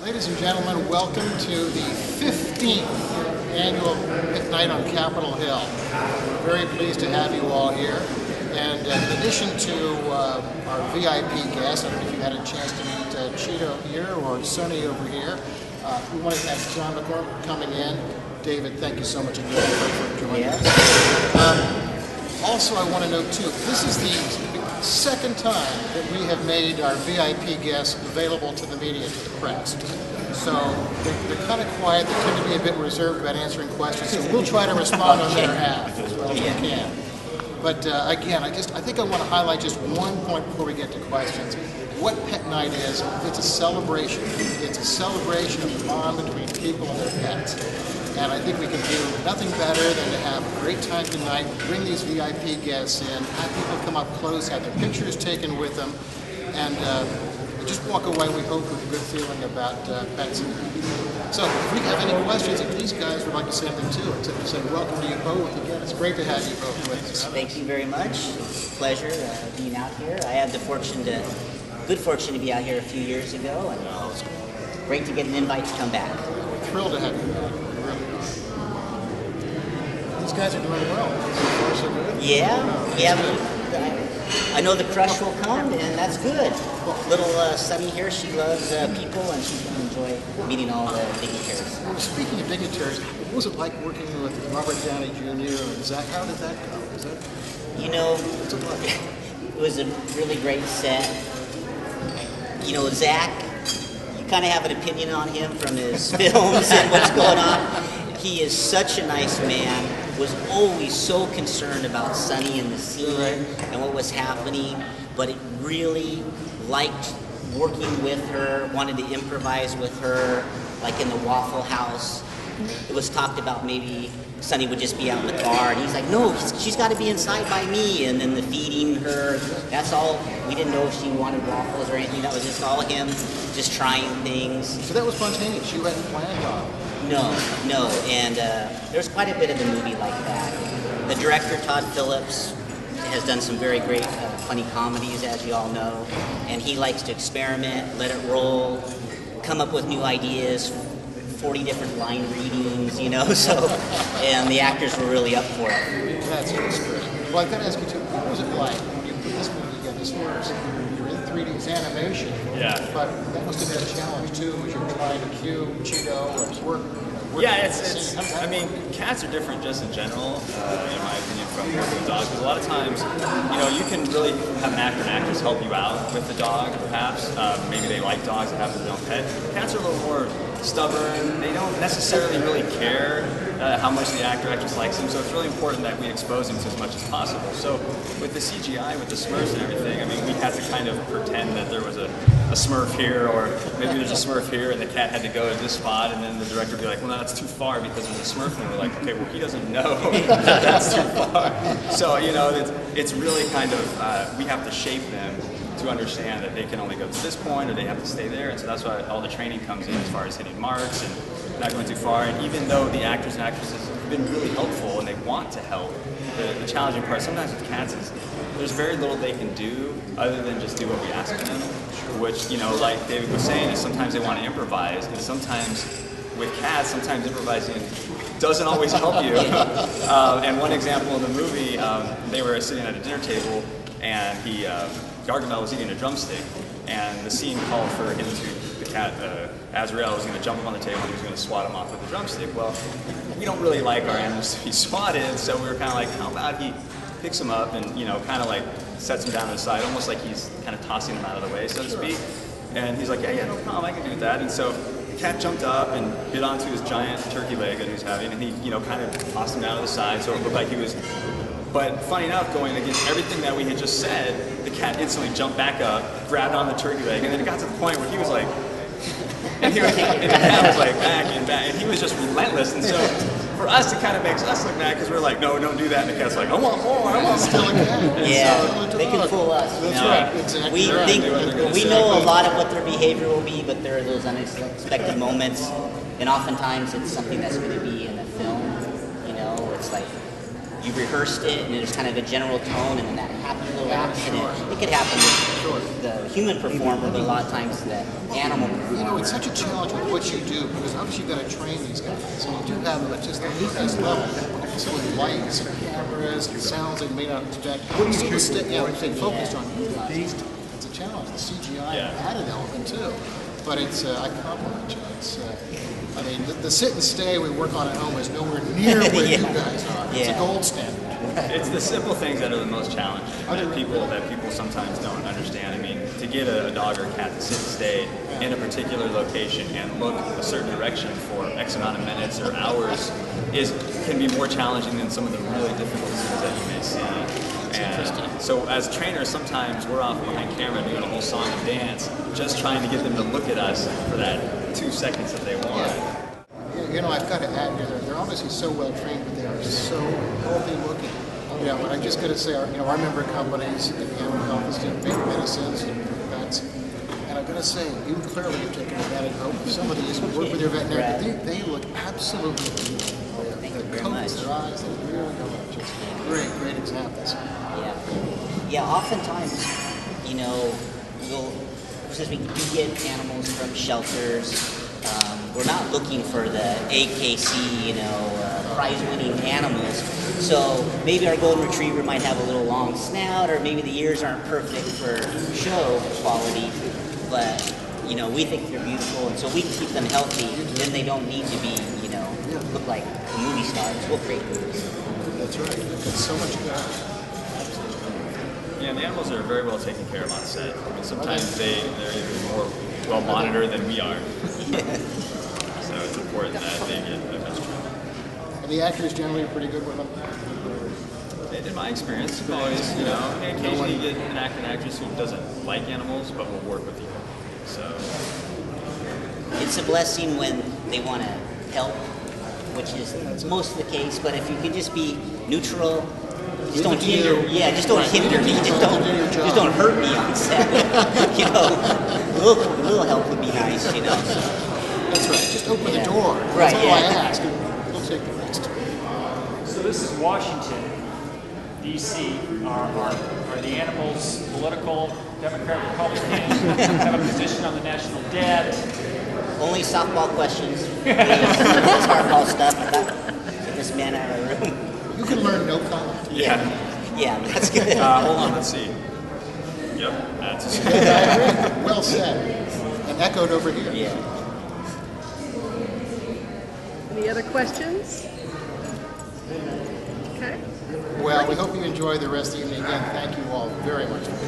Ladies and gentlemen, welcome to the 15th annual Pet Night on Capitol Hill. We're very pleased to have you all here. And in addition to our VIP guests, I don't know if you had a chance to meet Cheeto here or Sonny over here. We want to thank John McCormick for coming in. David, thank you so much again for joining us. Also, I want to note too, this is the second time that we have made our VIP guests available to the media, to the press. So they're kind of quiet, they tend to be a bit reserved about answering questions, so we'll try to respond on their behalf as well as we can. But again, I think I want to highlight just one point before we get to questions. What Pet Night is, it's a celebration. It's a celebration of the bond between people and their pets. And I think we can do nothing better than to have a great time tonight, bring these VIP guests in, have people come up close, have their pictures taken with them, and just walk away, we hope, with a good feeling about pets. So if we have any questions, if these guys would like to say anything too, except to say welcome to you both again. It's great to have you both with us. Thank you very much. It's a pleasure being out here. I had the good fortune to be out here a few years ago, and it's great to get an invite to come back. We're thrilled to have you back. These guys are doing well. So far, so good. Yeah. I know the crush will come, and that's good. Little Sunny here, she loves people, and she's going to enjoy meeting all the dignitaries. Well, speaking of dignitaries, what was it like working with Robert Downey Jr. and Zach? How did that go? Was that? You know, it was a really great set. You know, Zach, you kind of have an opinion on him from his films and what's going on. He is such a nice man, was always so concerned about Sunny and the scene and what was happening, but it really liked working with her, wanted to improvise with her, like in the Waffle House. It was talked about maybe Sunny would just be out in the car, and he's like, no, she's got to be inside by me, and then the feeding her, that's all. We didn't know if she wanted waffles or anything. That was just all him, just trying things. So that was spontaneous. You hadn't planned on it. No, and there's quite a bit of the movie like that. The director, Todd Phillips, has done some very great funny comedies, as you all know, and he likes to experiment, let it roll, come up with new ideas, 40 different line readings, you know, so, and the actors were really up for it. That's great. Well, I've got to ask you too, what was it like when you put this movie together? This was, you're in 3D, it's animation, but that must have been a challenge too, as you're trying to cue Cheeto or work. Yeah, it's. I mean, cats are different just in general, in my opinion, from working with dogs. Because a lot of times, you know, you can really have an actor and actress help you out with the dog, perhaps. Maybe they like dogs that have their own pet. Cats are a little more stubborn. They don't necessarily really care how much the actor or actress likes them. So it's really important that we expose them to as much as possible. So with the CGI, with the Smurfs and everything, I mean, we had to kind of pretend that there was a Smurf here, or maybe there's a Smurf here, and the cat had to go to this spot, and then the director would be like, well, no, that's too far because there's a Smurf, and we're like, okay, well, he doesn't know that that's too far. So, you know, it's really kind of, we have to shape them to understand that they can only go to this point, or they have to stay there, and so that's why all the training comes in as far as hitting marks and not going too far. And even though the actors and actresses have been really helpful and they want to help, the challenging part sometimes with cats is there's very little they can do other than just do what we ask of them, which, you know, like David was saying, is sometimes they want to improvise, and sometimes with cats, sometimes improvising doesn't always help you. And one example in the movie, they were sitting at a dinner table, and Gargamel was eating a drumstick, and the scene called for him to, the cat, Azrael was going to jump up on the table and he was going to swat him off with the drumstick. Well, we don't really like our animals to be swatted, so we were kind of like, how about he picks him up and, you know, kind of like sets him down to the side, almost like he's kind of tossing him out of the way, so to speak. And he's like, yeah, no problem, I can do that. And so the cat jumped up and bit onto his giant turkey leg that he was having, and he, you know, kind of tossed him down to the side, so it looked like he was. But funny enough, going against everything that we had just said, the cat instantly jumped back up, grabbed on the turkey leg, and then it got to the point where he was like, and the cat was like back and back, and he was just relentless. And so for us, it kind of makes us look bad because we're like, no, don't do that. And the cat's like, I want more, I want still a cat. Yeah, they can fool us. That's right. Exactly. We think we know a lot of what their behavior will be, but there are those unexpected moments, and oftentimes it's something that's going to be in a film. You know, it's like you rehearsed it, and there's kind of a general tone, and then that happy little action accident. It could happen with the human performer, but a lot of times the animal performer. You know, it's such a challenge with what you do because obviously you've got to train these guys, and you do have them at just the highest level. So with lights and cameras and sounds that you may not expect. Still to stay focused on you guys. It's a challenge. The CGI added element too, but it's I compliment you. It's I mean the sit and stay we work on at home is nowhere near where you guys are. It's a gold standard. It's the simple things that are the most challenging that people sometimes don't understand. I mean, to get a dog or a cat to sit and stay in a particular location and look a certain direction for X amount of minutes or hours can be more challenging than some of the really difficult scenes that you may see. And so as trainers, sometimes we're off behind camera doing a whole song and dance, just trying to get them to look at us for that 2 seconds that they want. Yeah. You know, I've got to add here, they're obviously so well trained, but they are so healthy looking. You know, and I'm just going to say, our member companies, the Animal Health Institute, Big Medicines, and vets, and I'm going to say, you clearly have taken advantage of some of these, work with your veterinarian, but they look absolutely beautiful. Their coats, their eyes, they really are just great examples. Yeah, oftentimes, you know, since we do get animals from shelters, we're not looking for the AKC, prize-winning animals. So maybe our golden retriever might have a little long snout, or maybe the ears aren't perfect for show quality, but we think they're beautiful, and so we can keep them healthy. Then they don't need to be, look like movie stars. We'll create movies. That's right. It's so much good. Yeah, and the animals are very well taken care of on set. I mean, sometimes they're even more well monitored than we are. So it's important that they get the best treatment. And the actors generally are pretty good with them. In my experience, always, occasionally you get an actor and actress who doesn't like animals, but will work with you. So it's a blessing when they want to help, which is most of the case. But if you can just be neutral, just don't hinder. Yeah, just don't hinder me. Just don't hurt me on set. A little help would be nice. That's right. Just open the door. Right. That's all I ask. We'll take the rest. So this is Washington, D.C. Are the animals political, Democrat, Republican? Have a position on the national debt? Only softball questions. This hardball stuff. Get this man out of the room. You can learn no comment. Yeah, that's good. Hold on, let's see. Yep, that's I agree. Well said. And echoed over here. Yeah. Any other questions? Okay. Well, we hope you enjoy the rest of the evening. Again, thank you all very much for